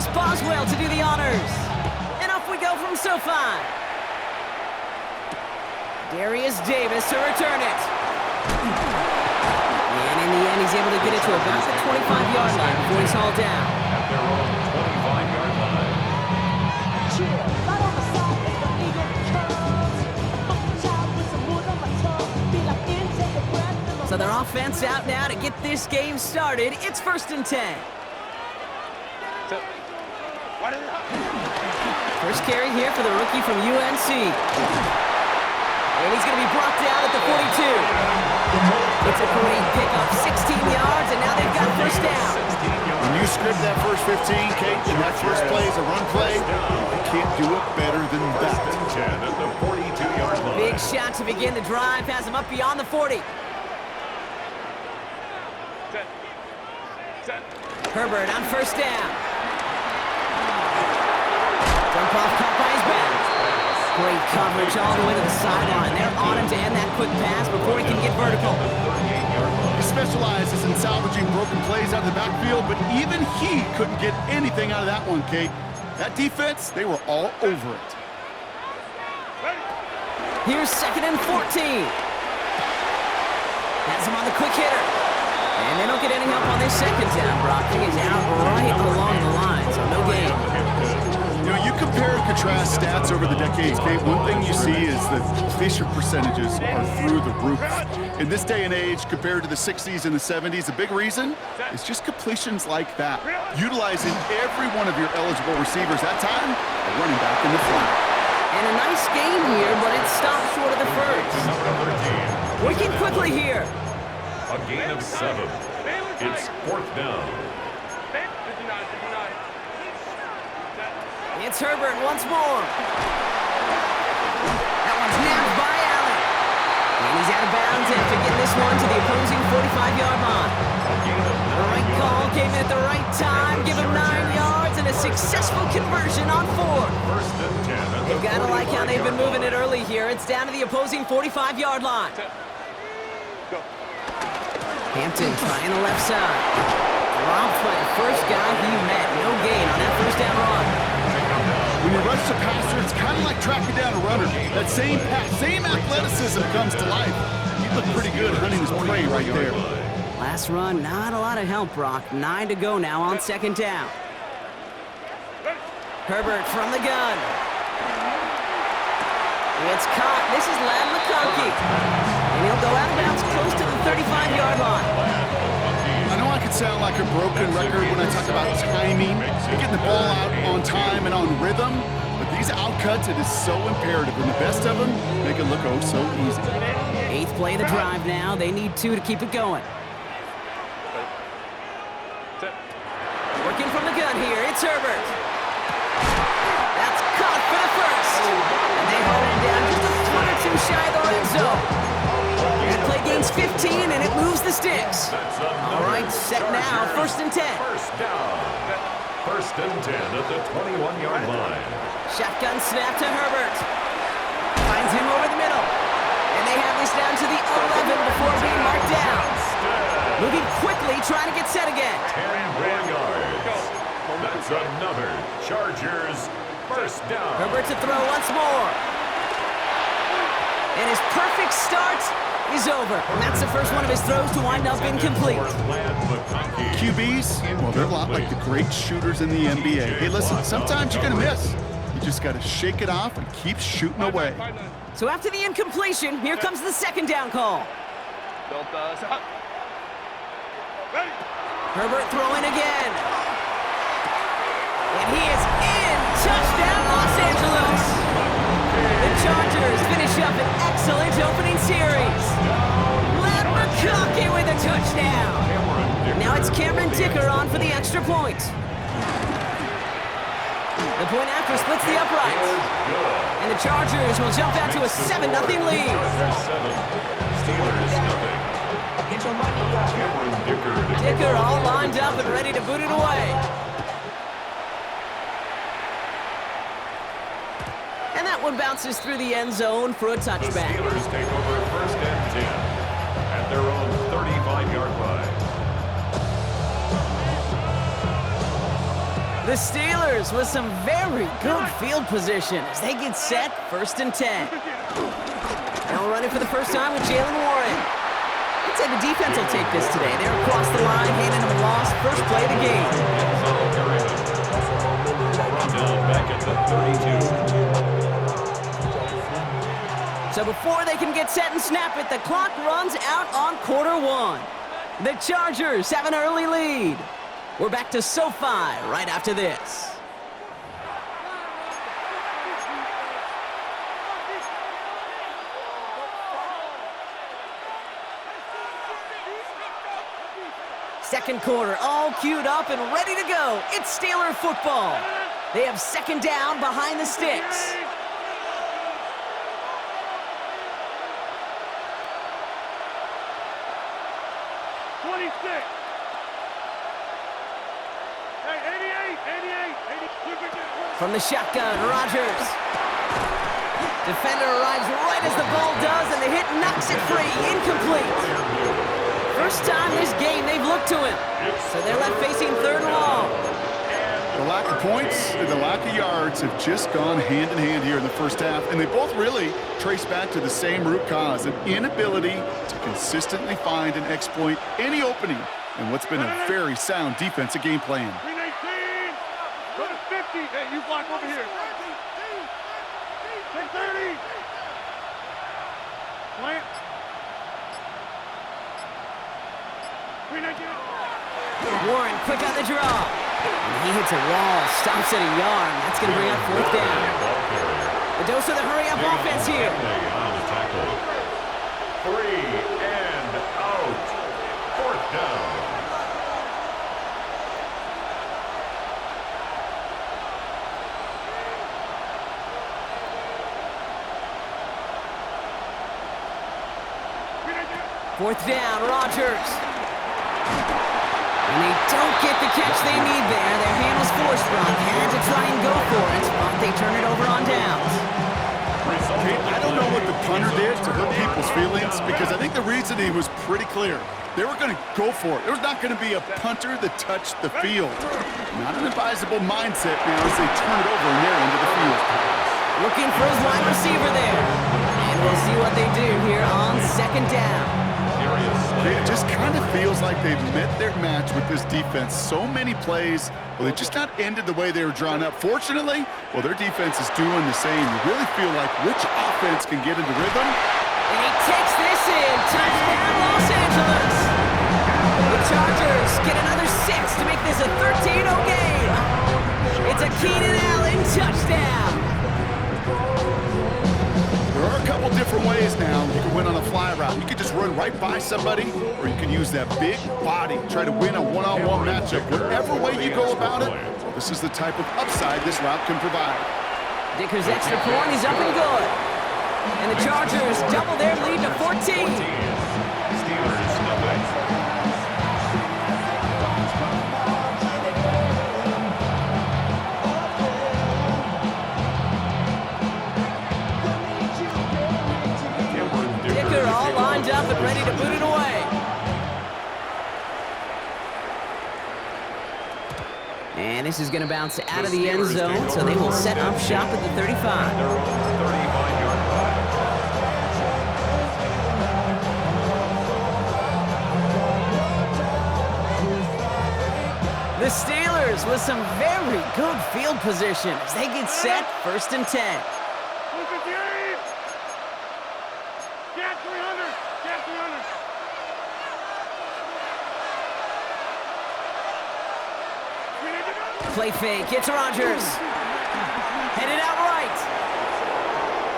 Chris Boswell to do the honors. And off we go from SoFi. Darius Davis to return it. And in the end, he's able to get it to about the 25-yard line before he's hauled down. At their own 25-yard line. So their offense out now to get this game started. It's 1st and 10. First carry here for the rookie from UNC. And he's going to be brought down at the 42. It's a great pickup, 16 yards, and now they've got first down. When you script that first 15, Kate, and that first play is a run play, you can't do it better than that. 10 at the 42-yard line. Big shot to begin the drive, has him up beyond the 40. Herbert on first down. Dump off caught by his back. Great coverage all the way to the sideline. They're on him to end that quick pass before he can get vertical. He specializes in salvaging broken plays out of the backfield, but even he couldn't get anything out of that one, Kate. That defense, they were all over it. Here's 2nd and 14. Has him on the quick hitter. And they don't get any help on this second down. Brock is out right along the line, so no gain. You know, you compare and contrast stats over the decades, Kate. One thing you see is that completion percentages are through the roof. In this day and age, compared to the 60s and the 70s, a big reason is just completions like that. Utilizing every one of your eligible receivers. That time, a running back in the flat. And a nice gain here, but it stopped short of the first. Working quickly here. A gain of 7. It's 4th down. It's Herbert once more. That one's nabbed by Allen. And he's out of bounds after getting this one to the opposing 45-yard line. The right call came in at the right time, give him 9 yards and a successful conversion on 4. 1st and 10. They've got to like how they've been moving it early here. It's down to the opposing 45-yard line. Hampton trying the left side. Robbed by the first guy he met. No gain on that first down run. When you rush the passer, it's kind of like tracking down a runner. That same pass, same athleticism comes to life. He looked pretty good hunting his prey right there. Last run, not a lot of help, Brock. 9 to go now on 2nd down. Herbert from the gun. It's caught. This is Ladd McConkey. And he'll go out of bounds close to the 35-yard line. I know I could sound like a broken record when I talk about timing, getting the ball out on time and on rhythm, but these outcuts, it is so imperative, and the best of them make it look oh so easy. 8th play of the drive now. They need 2 to keep it going. Working from the gun here, it's Herbert. That's caught for the first. And they hold him down just a foot or 2 shy of the red zone. That play gains 15, and it moves the sticks. All right, set now, 1st and 10. First down. 1st and 10 at the 21-yard line. Shotgun snap to Herbert. Finds him over the middle. And they have this down to the 11 before being marked down. Moving quickly, trying to get set again. 10 more yards. That's another Chargers first down. Herbert to throw once more. And his perfect start is over. And that's the first one of his throws to wind up incomplete. QBs, well, they're a lot like the great shooters in the NBA. Hey, listen, sometimes you're going to miss. You just got to shake it off and keep shooting away. So after the incompletion, here comes the 2nd down call. Herbert throwing again. And he is in. Touchdown, Los Angeles. The Chargers finish up an excellent opening series. Ladd McConkey with a touchdown. Now it's Cameron Dicker on for the extra point. The point after splits the uprights. And the Chargers will jump out to a 7-0 lead. Steelers nothing. Dicker all lined up and ready to boot it away. And that one bounces through the end zone for a touchback. The Steelers take over 1st and 10 at their own 35-yard line. The Steelers with some very good field position as they get set, 1st and 10. Now running for the first time with Jalen Warren. I'd say the defense will take this today. They're across the line, handing them a loss, first play of the game. Back at the 32. So before they can get set and snap it, the clock runs out on quarter 1. The Chargers have an early lead. We're back to SoFi right after this. Second quarter, all queued up and ready to go. It's Steeler football. They have 2nd down behind the sticks. From the shotgun, Rodgers. Defender arrives right as the ball does, and the hit knocks it free. Incomplete. First time this game they've looked to him. So they're left facing 3rd and long. The lack of points and the lack of yards have just gone hand in hand here in the first half, and they both really trace back to the same root cause, an inability to consistently find and exploit any opening in what's been a very sound defensive game plan. 319, go to 50. Hey, you block over here. 1030. Plant. 319. Warren quick on the draw. And he hits a wall, stops at a yard. That's going to bring up 4th down. The dose of the hurry-up offense here. On the tackle. 3 and out. 4th down. Fourth down, Rodgers. And they don't get the catch they need there. Their hand was forced, Brock. Had to try and go for it, but they turn it over on downs. Okay, I don't know what the punter did to hurt people's feelings, because I think the reasoning was pretty clear. They were going to go for it. There's not going to be a punter that touched the field. Not an advisable mindset now as they turn it over in their end of the field. Looking for his wide receiver there. And we'll see what they do here on 2nd down. It just kind of feels like they've met their match with this defense. So many plays, well, they just not ended the way they were drawn up. Fortunately, well, their defense is doing the same. You really feel like which offense can get into rhythm. And he takes this in. Touchdown, Los Angeles. The Chargers get another 6 to make this a 13-0 game. It's a Keenan Allen touchdown. There are a couple different ways now you can win on a fly route. You can just run right by somebody, or you can use that big body, try to win a one-on-one matchup. Whatever way you go about it, this is the type of upside this route can provide. Dicker's extra point is up and good. And the Chargers double their lead to 14. Steelers nothing. All lined up and ready to boot it away. And this is going to bounce out of the end zone, so they will set up shop at the 35. The Steelers with some very good field position as they get set, 1st and 10. Play fake, it's Rodgers. Headed out right.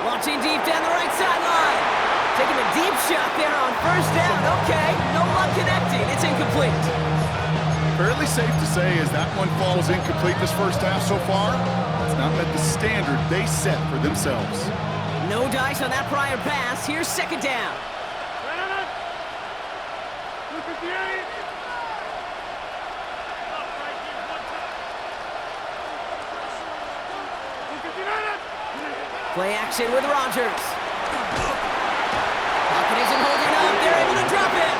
Launching deep down the right sideline. Taking a deep shot there on 1st down. Okay, no luck connecting. It's incomplete. Fairly safe to say as that one falls incomplete this first half so far, it's not met the standard they set for themselves. No dice on that prior pass. Here's 2nd down. Play action with Rodgers. Pocket isn't holding up. They're able to drop it.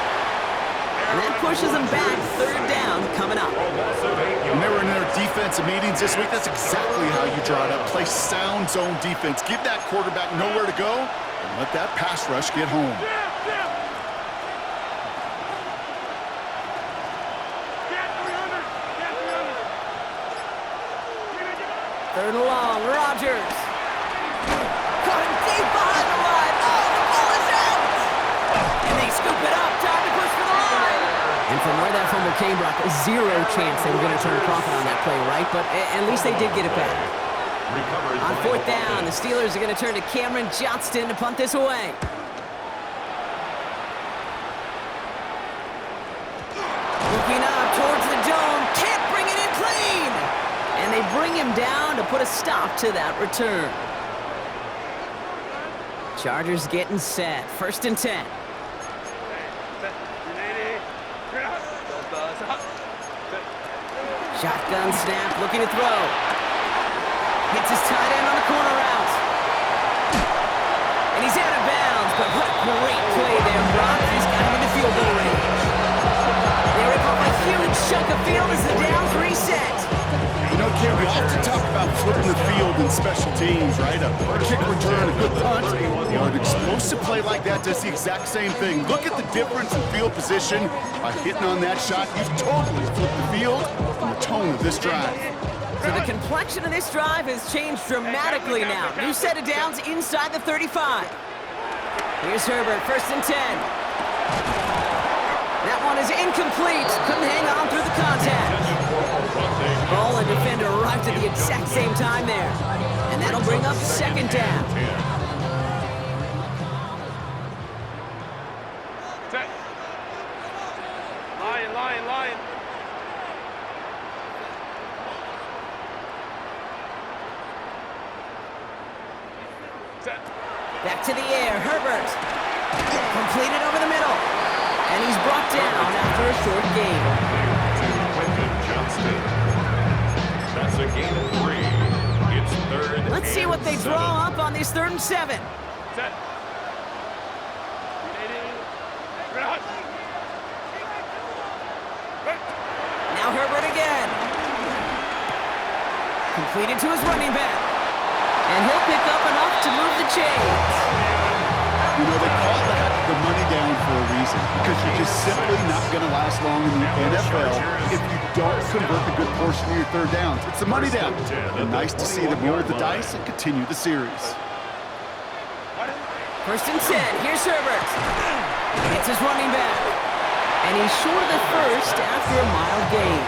And that pushes them back. 3rd down coming up. And they were in their defense defensive meetings this week, that's exactly how you draw it up. Play sound zone defense. Give that quarterback nowhere to go, and let that pass rush get home. Third and long, Rodgers. Caught him deep behind the line. Oh, the ball is out! And they scoop it up. Time to push for the line. And from where that fumble came, Brock, zero chance they were going to turn a profit on that play, right? But at least they did get it back. On fourth down, the Steelers are going to turn to Cameron Johnston to punt this away. Looking up towards the dome. Can't bring it in clean. And they bring him down to put a stop to that return. Chargers getting set. First and 10. Shotgun snap, looking to throw. Hits his tight end on the corner route. And he's out of bounds, but what a great play there, Brock. He's got him in the field goal range. They rip off a huge chunk of field as the downs reset. You know, Kim, we often talk about flipping the field in special teams, right? A kick return, a good punt. You know, an explosive play like that does the exact same thing. Look at the difference in field position by hitting on that shot. You've totally flipped the field and the tone of this drive. So the complexion of this drive has changed dramatically now. New set of downs inside the 35. Here's Herbert, first and 10. That one is incomplete. Couldn't hang on through the contact. Ball and defender arrived at the exact same time there. And that'll bring up second down. Lion. Back to the air, Herbert. Completed over the middle. And he's brought down after a short gain. That's a gain of 3. It's third. Let's see what they draw up on this 3rd and 7. Set. Now Herbert again. Completed to his running back. And he'll pick up enough to move the chains. You know, they call that the money down for a reason, because you're just simply not going to last long in the NFL if you don't convert a good portion of your third downs. It's the money down. And nice to see them roll the dice and continue the series. First and 10. Here's Herbert. Hits his running back. And he's short of the first after a mild gain.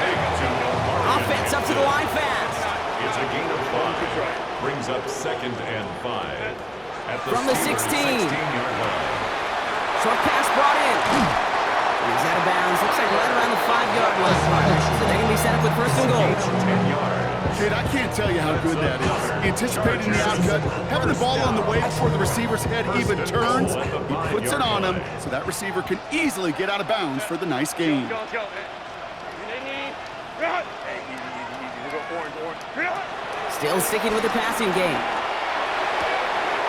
Offense up to the line fast. It's a gain of 5. Brings up second and 5. From the 16. 16-yard line. Short pass brought in. He's out of bounds. Looks like right around the 5-yard line. So they're going to be set up with first and goal. 10 yards. Kid, I can't tell you how good that is. Anticipating the outcut, having the ball on the way before the receiver's head even turns. He puts it on him so that receiver can easily get out of bounds for the nice gain. Still sticking with the passing game.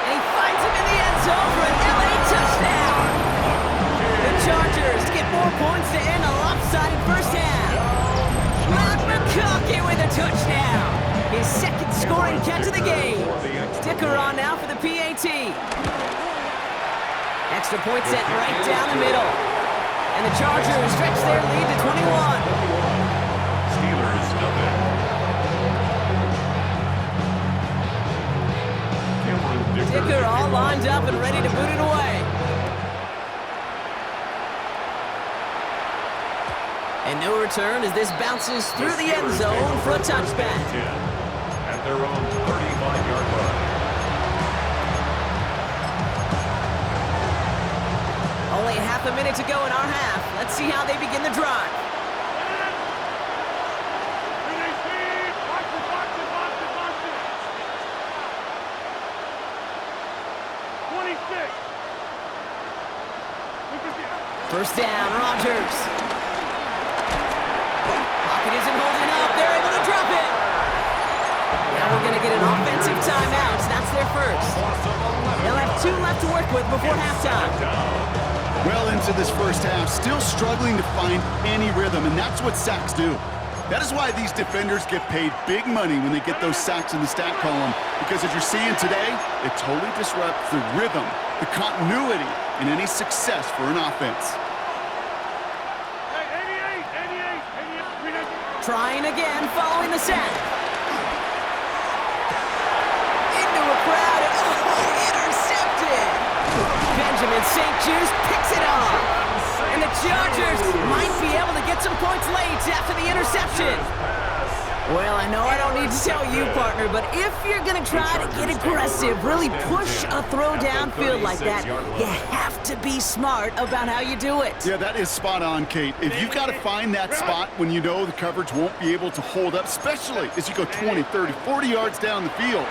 And he finds him in the end zone for an LA touchdown. The Chargers get more points to end a lopsided first half. Matt McConkey with a touchdown. His second scoring catch of the game. Sticker on now for the PAT. Extra point set right down the middle. And the Chargers stretch their lead to 21. Steelers nothing. Dicker all lined up and ready to boot it away. And no return as this bounces through the end zone for a touchback. At their own 35-yard line. Only half a minute to go in our half. Let's see how they begin the drive. First down, Rodgers. Pocket isn't holding up. They're able to drop it. Now we're going to get an offensive timeout. That's their first. They'll have 2 left to work with before halftime. Well into this first half, still struggling to find any rhythm, and that's what sacks do. That is why these defenders get paid big money when they get those sacks in the stat column, because as you're seeing today, it totally disrupts the rhythm, the continuity, and any success for an offense. Trying again, following the sack. Into a crowd, and intercepted! Benjamin St. Juice picks it off. And the Chargers might be able to get some points late after the interception. Well, I know I don't need to tell you, partner, but if you're going to try to get aggressive, really push a throw downfield like that, you have to be smart about how you do it. Yeah, that is spot on, Kate. If you've got to find that spot when you know the coverage won't be able to hold up, especially as you go 20, 30, 40 yards down the field.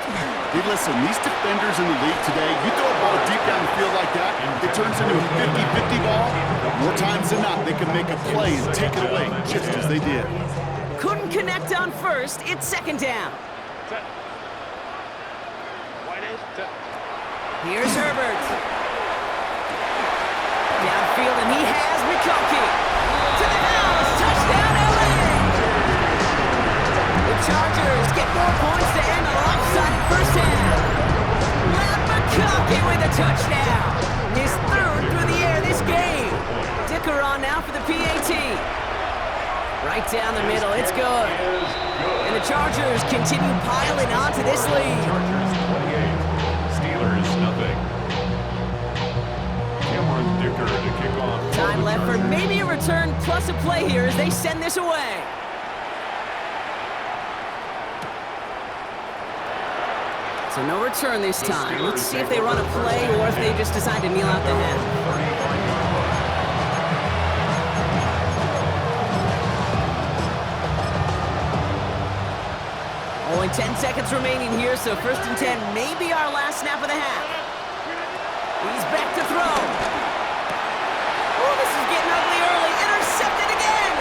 Hey, listen, these defenders in the league today, you throw a ball deep down the field like that, it turns into a 50-50 ball. More times than not, they can make a play and take it away, just as they did. Couldn't connect on first. It's second down. Here's Herbert. Downfield, and he has McConkey. To the house. Touchdown, LA! The Chargers get more points to end the lopsided first half. Matt McConkey with a touchdown. His third through the air this game. Dicker on now for the PAT. Right down the middle, it's good. And the Chargers continue piling onto this lead. Steelers nothing. Cameron Dicker to kick off. Time left for maybe a return plus a play here as they send this away. So no return this time. Let's see if they run a play or if they just decide to kneel out the half. Only 10 seconds remaining here, so first and 10 may be our last snap of the half. He's back to throw. Oh, this is getting ugly early. Intercepted again.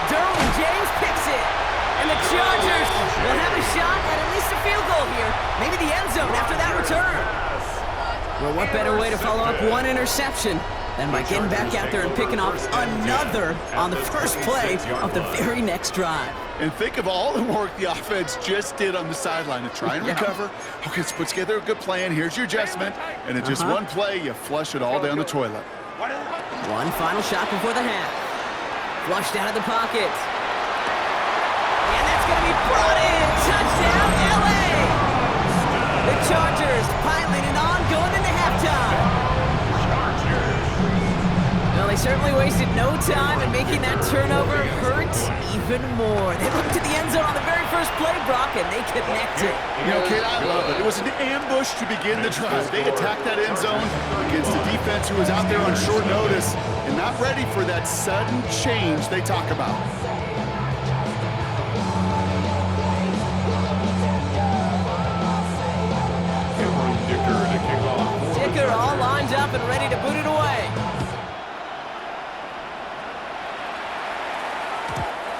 Derwin James picks it. And the Chargers will have a shot at least a field goal here. Maybe the end zone after that return. Well, what better way to follow up one interception than by getting back out there and picking off another on the first play of the very next drive. And think of all the work the offense just did on the sideline to try and recover. Okay, let's put together a good plan. Here's your adjustment. And in just one play, you flush it all down the toilet. One final shot before the half. Flushed out of the pocket. And that's going to be brought in. Touchdown, LA! The Chargers piling it on, going into halftime. Well, they certainly wasted no time in making that turnover hurt even more. They looked to the end zone on the very first play, Brock, and they connected. You know, Kate, I love it. It was an ambush to begin the drive. They attacked that end zone against a defense who was out there on short notice and not ready for that sudden change they talk about. Dicker all lined up and ready to boot it away.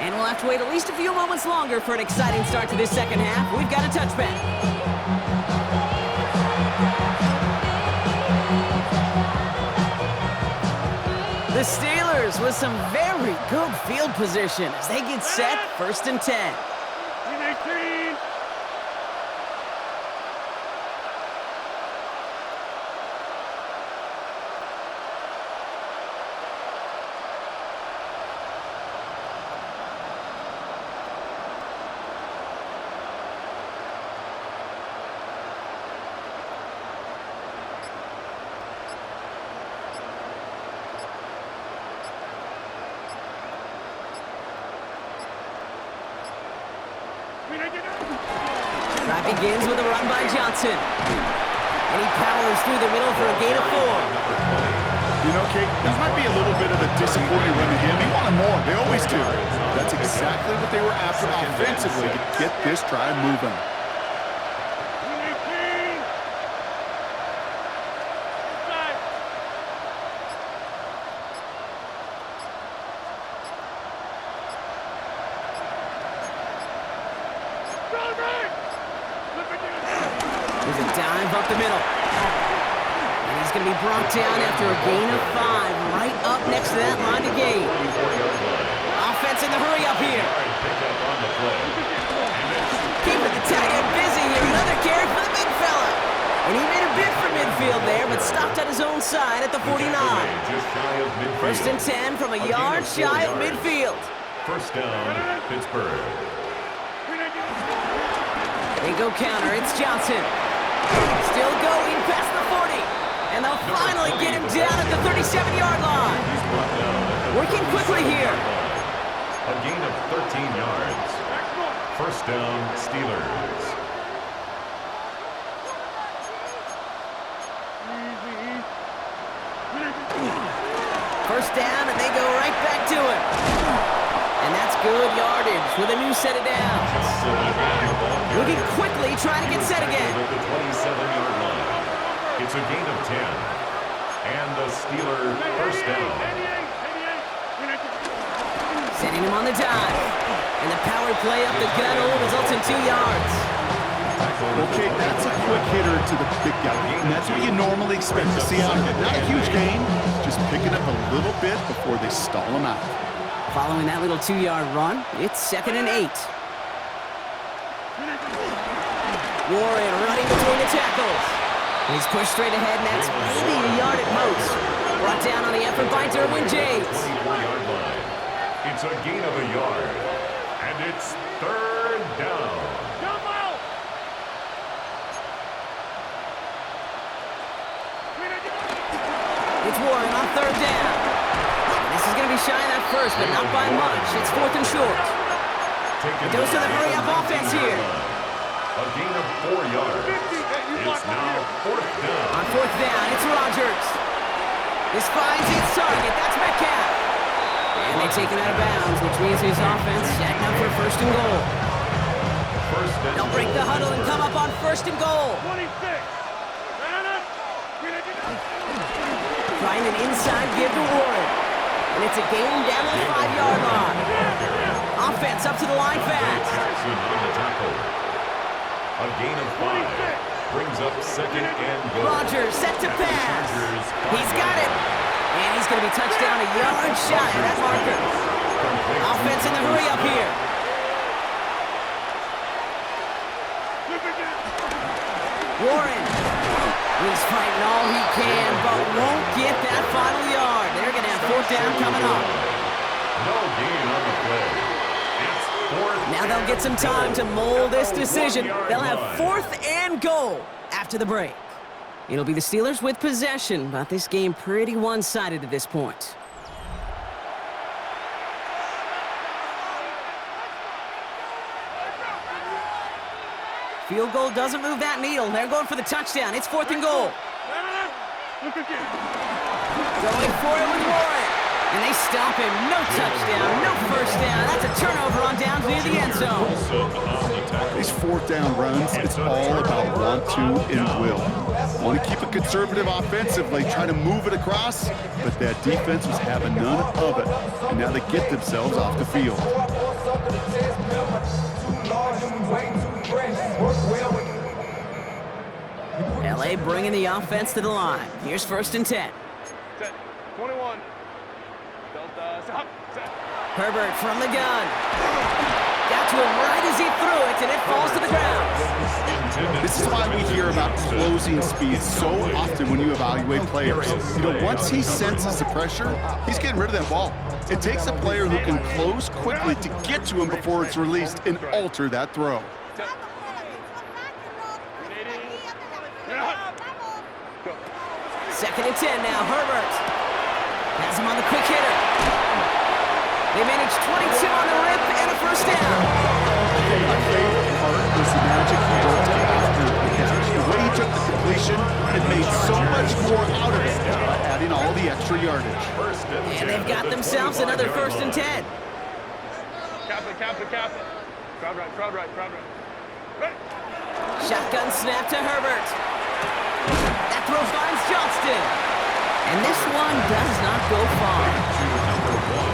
And we'll have to wait at least a few moments longer for an exciting start to this second half. We've got a touchback. The Steelers with some very good field position as they get set, first and 10. Drive begins with a run by Johnson. And he powers through the middle for a gain of 4. You know, Kate, that might be a little bit of a disappointing run to him. He wanted more. They always do. That's exactly what they were after offensively to get this drive moving. There's a dive up the middle. And he's going to be brought down after a gain of 5, right up next to that line to gain. Offense in the hurry up here. pickup on the play. Keeping the tight end busy here. Another carry for the big fella. And he made a bid for midfield there, but stopped at his own side at the 49. Just shy of midfield. First and 10 from a yard shy of midfield. First down, Pittsburgh. They go counter. It's Johnson. Still going past the 40. And they'll finally get him down at the 37-yard line. He's brought down at the Working quickly here. A gain of 13 yards. First down, Steelers. First down, and they go right back to him. And that's good yardage with a new set of downs. Moving quickly, trying to get set again. At the 27-yard line. It's a gain of 10. And the Steeler first down. Setting him on the dive. And the power play up the gut hole results in 2 yards. Okay, that's a quick hitter to the big guy. And that's what you normally expect to see out of it. Not a huge gain, just picking up a little bit before they stall him out. Following that little 2-yard run, it's 2nd and 8. Warren running between the tackles. He's pushed straight ahead, and that's maybe a yard at most. Brought down on the effort by Derwin James. 24-yard line. It's a gain of a yard. And it's third down. It's Warren on 3rd down. And this is going to be shy of that first, but not by much. It's 4th and short. It goes to the hurry-up offense here. A gain of 4 yards. It's now 4th down. On 4th down, it's Rodgers. This finds its target. That's Metcalf. And they take it out of bounds, which means his offense setting up for 1st and goal. First down. They'll break the huddle and come up on 1st and goal. 26. Trying an inside give to Warren. And it's a gain down to the 5-yard line. Offense up to the line fast. Jackson on the tackle. A gain of 5. Brings up 2nd and goal. Rodgers set to pass. He's got it. And he's going to be touched down a yard shy of that marker. Offense in the hurry up here. Warren. He's fighting all he can, but won't get that final yard. They're going to have 4th down coming up. No gain on the play. It's 4th. Now they'll get some time to mold this decision. They'll have 4th and goal after the break. It'll be the Steelers with possession, but this game pretty one-sided at this point. Field goal doesn't move that needle. They're going for the touchdown. It's 4th and goal. Going for it with Warren. And they stop him. No touchdown, no first down. That's a turnover on downs near the end zone. These 4th down runs, it's all about want to and will. Want to keep it conservative offensively, try to move it across, but that defense was having none of it. And now they get themselves off the field. LA bringing the offense to the line. Here's 1st and 10. 21. Stop. Herbert from the gun. Got to him right as he threw it, and it falls to the ground. This is why we hear about closing speed so often when you evaluate players. You know, once he senses the pressure, he's getting rid of that ball. It takes a player who can close quickly to get to him before it's released and alter that throw. 2nd and 10 now, Herbert. Has him on the quick hitter. They managed 22 on the rip and a first down. My favorite part was the magic he built after the catch. The way he took the completion and made so much more out of it by adding all the extra yardage. And they've got themselves another 1st and 10. Captain. Crowd right. Ready. Shotgun snap to Herbert. That throw finds Johnston. And this one does not go far.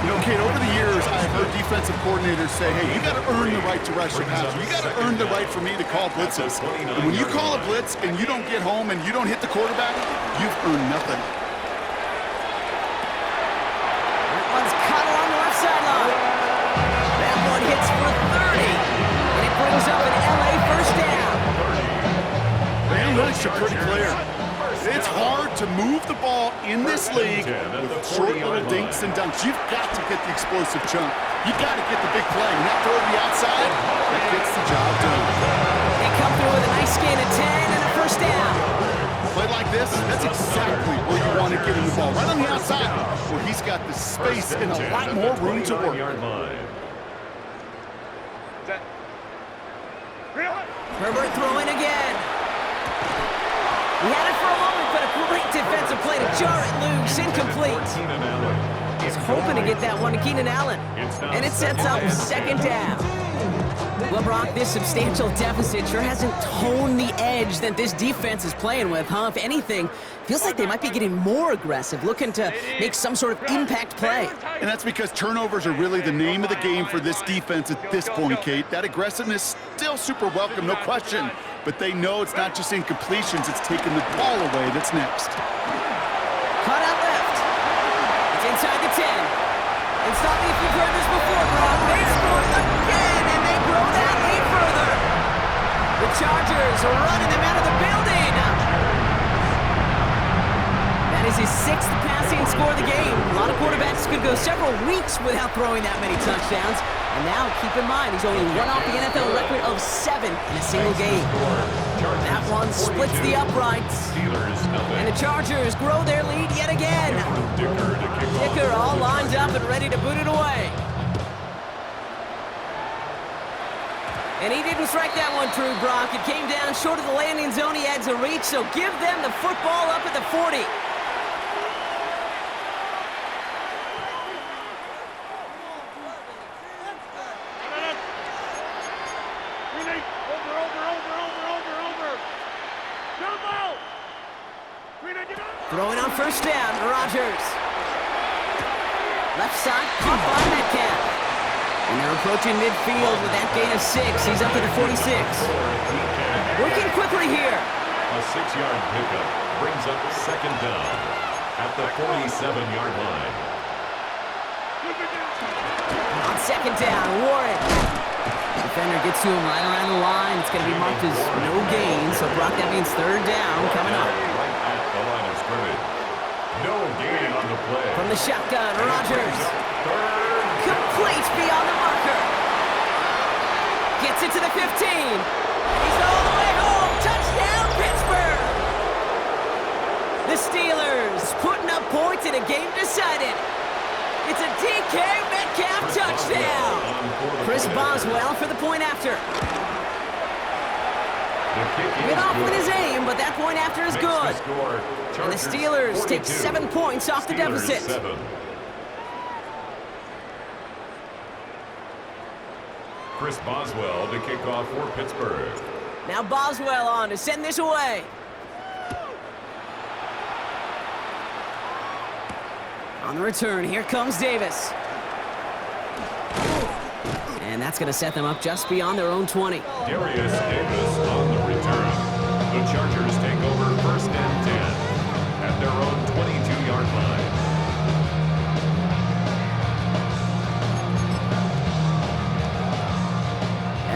You know, Kate, over the years, I've heard defensive coordinators say, hey, you got to earn the right to rush your passer. You got to earn the right for me to call blitzes. And when you call a blitz and you don't get home and you don't hit the quarterback, you've earned nothing. That one's caught along the left sideline. That one hits for instruction pretty clear. It's hard to move the ball in this league with short little dinks and dunks. You've got to get the explosive chunk. You've got to get the big play. And that throw to the outside, that gets the job done. They come through with a nice gain of 10 and a first down. A play like this, that's exactly where you want to get him the ball. Right on the outside, where he's got the space and a lot more room to work. Herbert throwing again. He had it for a moment, but a great defensive play to jar it loose. Incomplete. He's hoping to get that one to Keenan Allen. And it sets up second down. Well, Brock, this substantial deficit sure hasn't toned the edge that this defense is playing with, huh? If anything, feels like they might be getting more aggressive, looking to make some sort of impact play. And that's because turnovers are really the name of the game for this defense at this point, Kate. That aggressiveness still super welcome, no question. But they know it's not just incompletions, it's taking the ball away that's next. Cut out left. It's inside the 10. And stop me if you've heard this before, Brock. They scored again, and they grow that lead further. The Chargers are running them out of the building. That is his 6th passing score of the game. A lot of quarterbacks could go several weeks without throwing that many touchdowns. And now, keep in mind, he's only one off the NFL record of 7 in a single game. That one splits the uprights. And the Chargers grow their lead yet again. Dicker all lined up and ready to boot it away. And he didn't strike that one true, Brock. It came down short of the landing zone he had to reach, so give them the football up at the 40. Throwing on first down, Rodgers. Left side, caught by Metcalf. And they're approaching midfield with that gain of 6. He's up to the 46. Working quickly here. A 6-yard pickup brings up second down at the 47-yard line. On second down, Warren. Defender gets to him right around the line. It's going to be marked as no gain, so Brock, that means third down coming up. No gain on the play. From the shotgun, Rodgers. Complete beyond the marker. Gets it to the 15. He's all the way home. Touchdown, Pittsburgh. The Steelers putting up points in a game decided. It's a DK Metcalf touchdown. Chris Boswell for the point after. Bit off with his aim, but that point after is good. And the Steelers take 7 points off the deficit. Chris Boswell to kick off for Pittsburgh. Now Boswell on to send this away. On the return, here comes Davis. And that's going to set them up just beyond their own 20. Darius Davis on the return. The Chargers take over first and 10 at their own 22-yard line.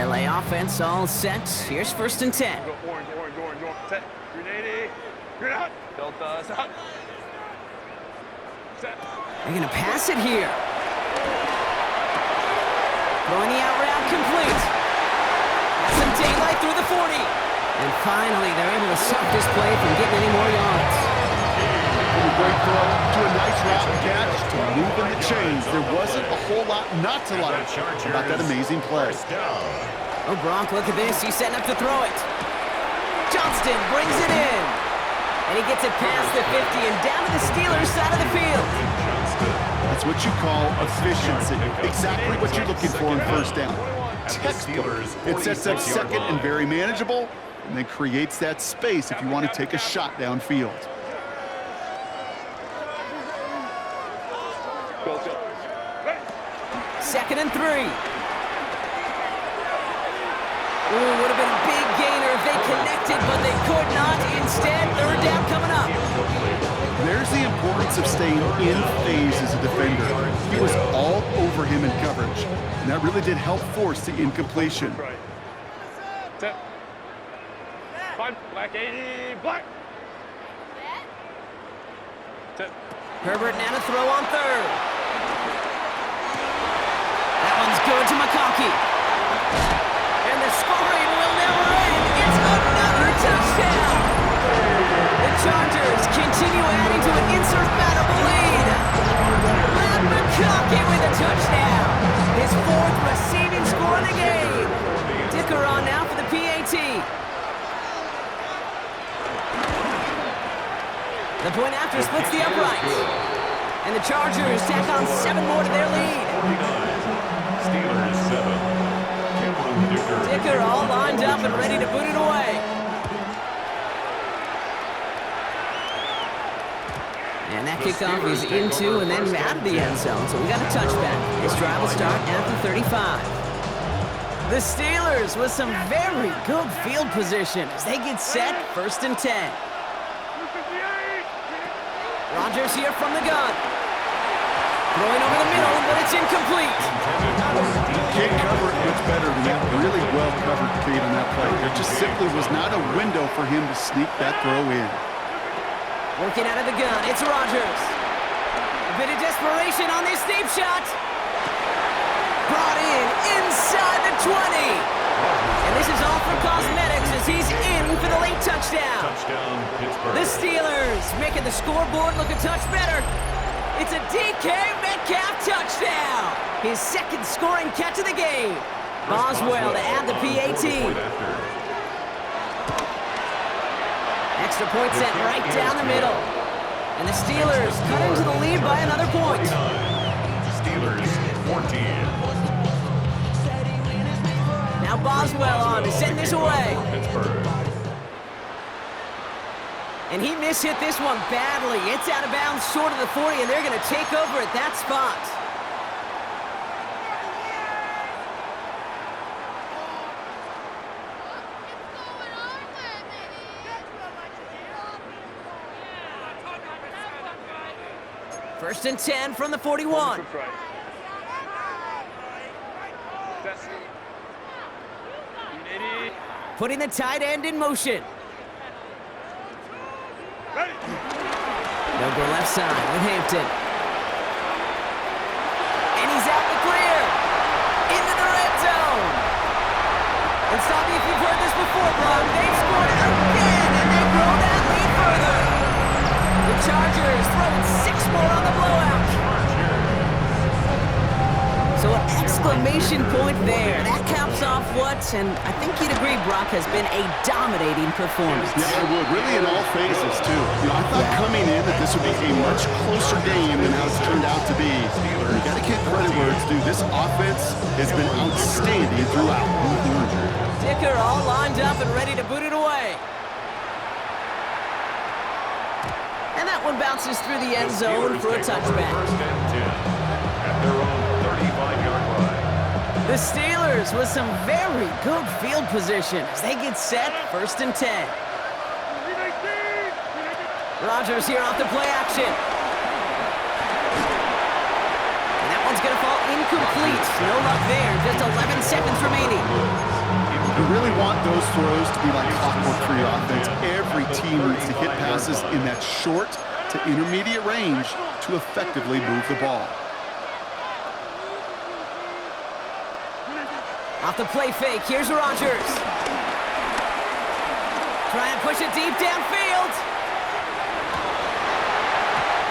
LA offense all set. Here's first and 10. Orange. Set. Grenade. Grenade. Delta. Set. Set. They're going to pass it here. Throwing the out route complete. Got some daylight through the 40. And finally, they're able to stop this play from getting any more yards. A great throw to a nice route and catch to move in the chains. There wasn't a whole lot not to like about that amazing play. Oh, Brock, look at this. He's setting up to throw it. Johnston brings it in. And he gets it past the 50 and down to the Steelers' side of the field. That's what you call efficiency. Exactly what you're looking for in first down. Textbook. It sets up second and very manageable, and then creates that space if you want to take a shot downfield. Second and 3. Ooh, would have been a big gainer if they connected, but they could not. Instead, third down coming up. There's the importance of staying in phase as a defender. He was all over him in coverage, and that really did help force the incompletion. Black 80, black. Herbert now to throw on third. That one's good to McConkey. And the scoring will never end. It's another touchdown. The Chargers continue adding to an insurmountable lead. Matt McConkey with a touchdown. His fourth receiving score in the game. Dicker on now for the PAT. The point after splits the uprights. And the Chargers tack on 7 more to their lead. Steelers 7. Cameron Dicker all lined up and ready to boot it away. And that kickoff is into and then out of the end zone. So we got a touchback. This drive will start at the 35. The Steelers with some very good field position as they get set, 1st and 10. Rodgers here from the gun. Throwing over the middle, but it's incomplete. Can't cover it much better than that. Really well covered, Kate, on that play. There just simply was not a window for him to sneak that throw in. Working out of the gun, it's Rodgers. A bit of desperation on this deep shot. Brought in inside the 20. And this is all for cosmetics as he's in for the late touchdown. Touchdown, Pittsburgh. The Steelers making the scoreboard look a touch better. It's a DK Metcalf touchdown. His 2nd scoring catch of the game. Boswell to add the PAT. Extra point set right down the middle. And the Steelers cut into the lead by another point. Steelers 14. Now Boswell on to send this away. Pittsburgh. And he mishit this one badly. It's out of bounds short of the 40, and they're going to take over at that spot. First and 10 from the 41. Putting the tight end in motion. No go left side with Hampton. And he's out the clear. Into the red zone. And stop me if you've heard this before, Brock. They've scored again, and they grow that lead further. The Chargers throwing 6 more on the blowout. So an exclamation point there. That caps off what, and I think you'd agree, Brock, has been a dominating performance. Yeah, I would. Really in all phases, too. You know, I thought coming in that this would be a much closer game than how it's turned out to be. You got to give credit where it's due. This offense has been outstanding throughout. Dicker all lined up and ready to boot it away. And that one bounces through the end zone for a touchback. First and 10 at their own 35-yard line. The Steelers with some very good field position as they get set, 1st and 10. Rodgers here off the play action. And that one's going to fall incomplete. No luck there, just 11 seconds remaining. You really want those throws to be like clockwork for your offense. Every team needs to hit passes in that short to intermediate range to effectively move the ball. Off the play fake, here's Rodgers. Try and push it deep downfield.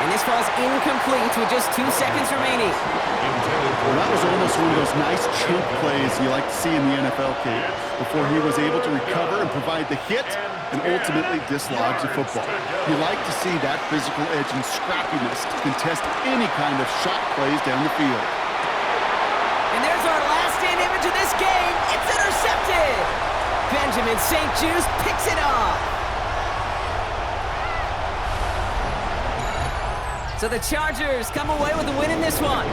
And this falls incomplete with just 2 seconds remaining. Well, that was almost one of those nice chunk plays you like to see in the NFL, Kate, before he was able to recover and provide the hit and ultimately dislodge the football. You like to see that physical edge and scrappiness to contest any kind of shot plays down the field. And there's our last stand image of this game. It's intercepted. Benjamin St. Juste picks it off. So the Chargers come away with a win in this one.